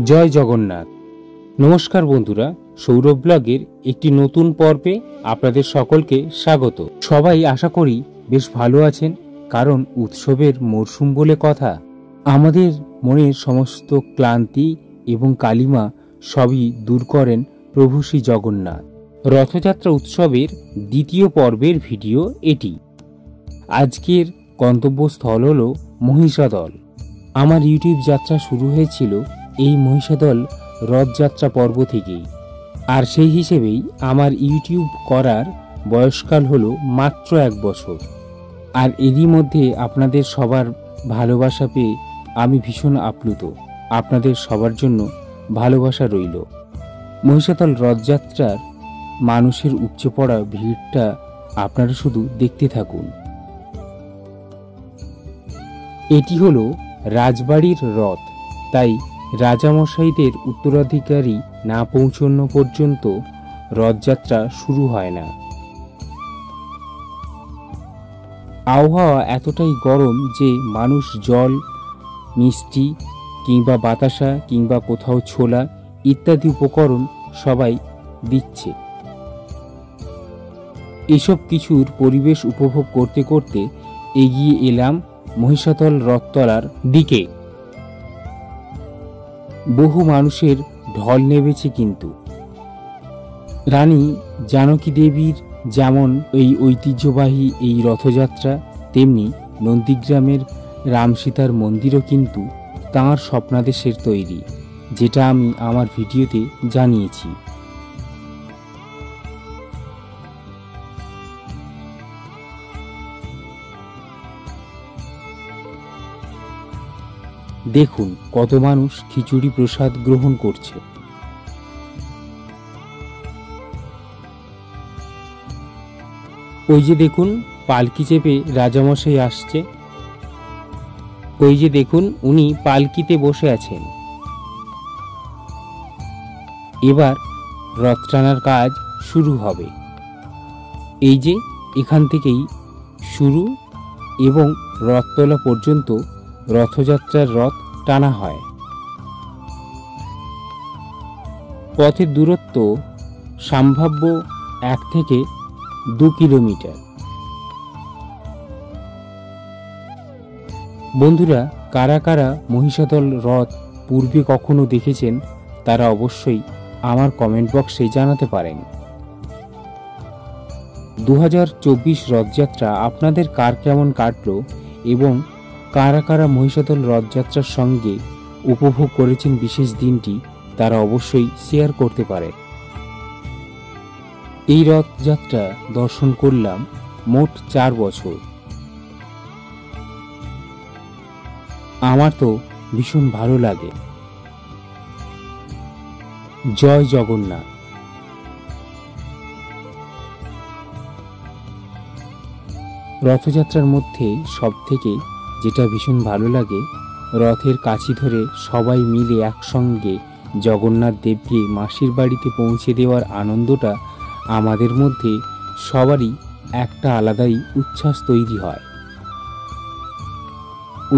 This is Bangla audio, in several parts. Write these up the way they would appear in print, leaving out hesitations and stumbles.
জয় জগন্নাথ। নমস্কার বন্ধুরা, সৌরভ ব্লগের একটি নতুন পর্বে আপনাদের সকলকে স্বাগত। সবাই আশা করি বেশ ভালো আছেন, কারণ উৎসবের মরশুম বলে কথা। আমাদের মনের সমস্ত ক্লান্তি এবং কালিমা সবই দূর করেন প্রভু শ্রী জগন্নাথ। রথযাত্রা উৎসবের দ্বিতীয় পর্বের ভিডিও এটি। আজকের গন্তব্যস্থল হল মহিষাদল। আমার ইউটিউব যাত্রা শুরু হয়েছিল এই মহিষাদল রথযাত্রা পর্ব থেকেই, আর সেই হিসেবেই আমার ইউটিউব করার বয়সকাল হলো মাত্র 1 বছর। আর এরই মধ্যে আপনাদের সবার ভালোবাসা পেয়ে আমি ভীষণ আপ্লুত। আপনাদের সবার জন্য ভালোবাসা রইল। মহিষাদল রথযাত্রার মানুষের উপচে পড়া ভিড়টা আপনারা শুধু দেখতে থাকুন। এটি হলো রাজবাড়ির রথ, তাই রাজামশাইদের উত্তরাধিকারী না পৌঁছানো পর্যন্ত রথযাত্রা শুরু হয় না। আবহাওয়া এতটাই গরম যে মানুষ জল, মিষ্টি কিংবা বাতাসা কিংবা কোথাও ছোলা ইত্যাদি উপকরণ সবাই দিচ্ছে। এসব কিছুর পরিবেশ উপভোগ করতে করতে এগিয়ে এলাম মহিষাদল রথতলার দিকে। বহু মানুষের ঢল নেমেছে, কিন্তু রানী জানকী দেবীর যেমন এই ঐতিহ্যবাহী এই রথযাত্রা, তেমনি নন্দীগ্রামের রামসীতার মন্দিরও কিন্তু তাঁর স্বপ্নাদেশের তৈরি, যেটা আমি আমার ভিডিওতে জানিয়েছি। দেখুন কত মানুষ খিচুড়ি প্রসাদ গ্রহণ করছে। ওই যে দেখুন পালকি চেপে রাজামশাই আসছে। ওই যে দেখুন উনি পালকিতে বসে আছেন। এবার রথ টানার কাজ শুরু হবে। এই যে এখান থেকেই শুরু এবং রথতলা পর্যন্ত রথযাত্রার রথ টানা হয়। পথের দূরত্ব সম্ভাব্য 1 থেকে 2 কিলোমিটার। বন্ধুরা, কারা কারা মহিষাদল রথ পূর্বে কখনো দেখেছেন তারা অবশ্যই আমার কমেন্ট বক্সে জানাতে পারেন। 2024 রথযাত্রা আপনাদের কার কেমন কাটলো এবং কারা কারা মহিষাদল রথযাত্রার সঙ্গে উপভোগ করেছেন বিশেষ দিনটি, তারা অবশ্যই শেয়ার করতে পারেন। এই রথযাত্রা দর্শন করলাম মোট 4 বছর। আমার তো ভীষণ ভালো লাগে। জয় জগন্নাথ। রথযাত্রার মধ্যে সব থেকে যেটা ভীষণ ভালো লাগে, রথের কাছি ধরে সবাই মিলে একসঙ্গে জগন্নাথ দেবকে মাসির বাড়িতে পৌঁছে দেওয়ার আনন্দটা আমাদের মধ্যে সবারই একটা আলাদাই উচ্ছ্বাস তৈরি হয়।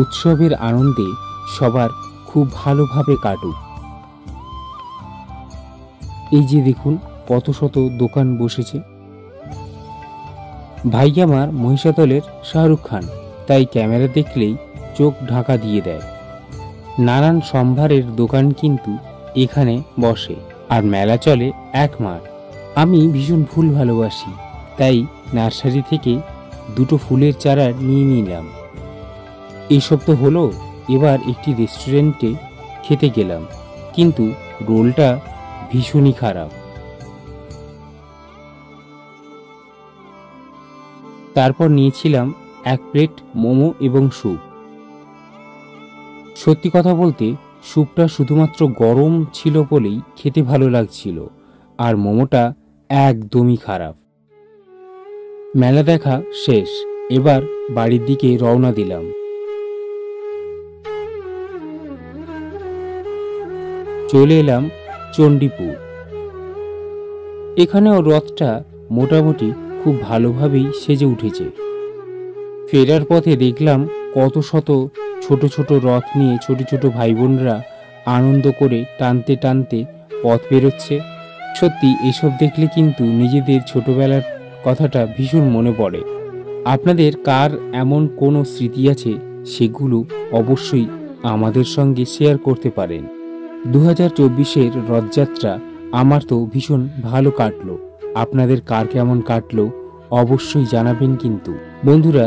উৎসবের আনন্দে সবার খুব ভালোভাবে কাটুক। এই যে দেখুন কত শত দোকান বসেছে। ভাই আমার মহিষাদলের শাহরুখ খান, তাই ক্যামেরা দেখলেই চোখ ঢাকা দিয়ে দেয়। নানান সম্ভারের দোকান কিন্তু এখানে বসে, আর মেলা চলে 1 মাস। আমি ভীষণ ফুল ভালোবাসি, তাই নার্সারি থেকে 2টো ফুলের চারা নিয়ে নিলাম। এইসব তো হলো। এবার একটি রেস্টুরেন্টে খেতে গেলাম, কিন্তু রোলটা ভীষণই খারাপ। তারপর নিয়েছিলাম 1 প্লেট মোমো এবং স্যুপ। সত্যি কথা বলতে স্যুপটা শুধুমাত্র গরম ছিল বলেই খেতে ভালো লাগছিল, আর মোমোটা একদমই খারাপ। মেলা দেখা শেষ, এবার বাড়ির দিকে রওনা দিলাম। চলে এলাম চণ্ডীপুর। এখানেও রথটা মোটামুটি খুব ভালোভাবেই সেজে উঠেছে। ফেরার পথে দেখলাম কত শত ছোট ছোট রথ নিয়ে ছোট ছোট ভাই বোনরা আনন্দ করে টানতে টানতে পথ পেরোচ্ছে। সত্যি এসব দেখলে কিন্তু নিজেদের ছোটবেলার কথাটা ভীষণ মনে পড়ে। আপনাদের কার এমন কোনো স্মৃতি আছে সেগুলো অবশ্যই আমাদের সঙ্গে শেয়ার করতে পারেন। 2024-এর রথযাত্রা আমার তো ভীষণ ভালো কাটলো। আপনাদের কার কেমন কাটলো অবশ্যই জানাবেন। কিন্তু বন্ধুরা,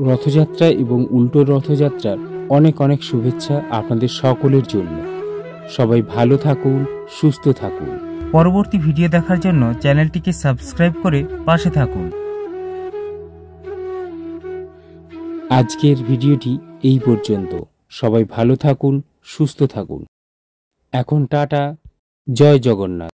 রথযাত্রা এবং উল্টো রথযাত্রার অনেক অনেক শুভেচ্ছা আপনাদের সকলের জন্য। সবাই ভালো থাকুন, সুস্থ থাকুন। পরবর্তী ভিডিও দেখার জন্য চ্যানেলটিকে সাবস্ক্রাইব করে পাশে থাকুন। আজকের ভিডিওটি এই পর্যন্ত। সবাই ভালো থাকুন, সুস্থ থাকুন। এখন টাটা, জয় জগন্নাথ।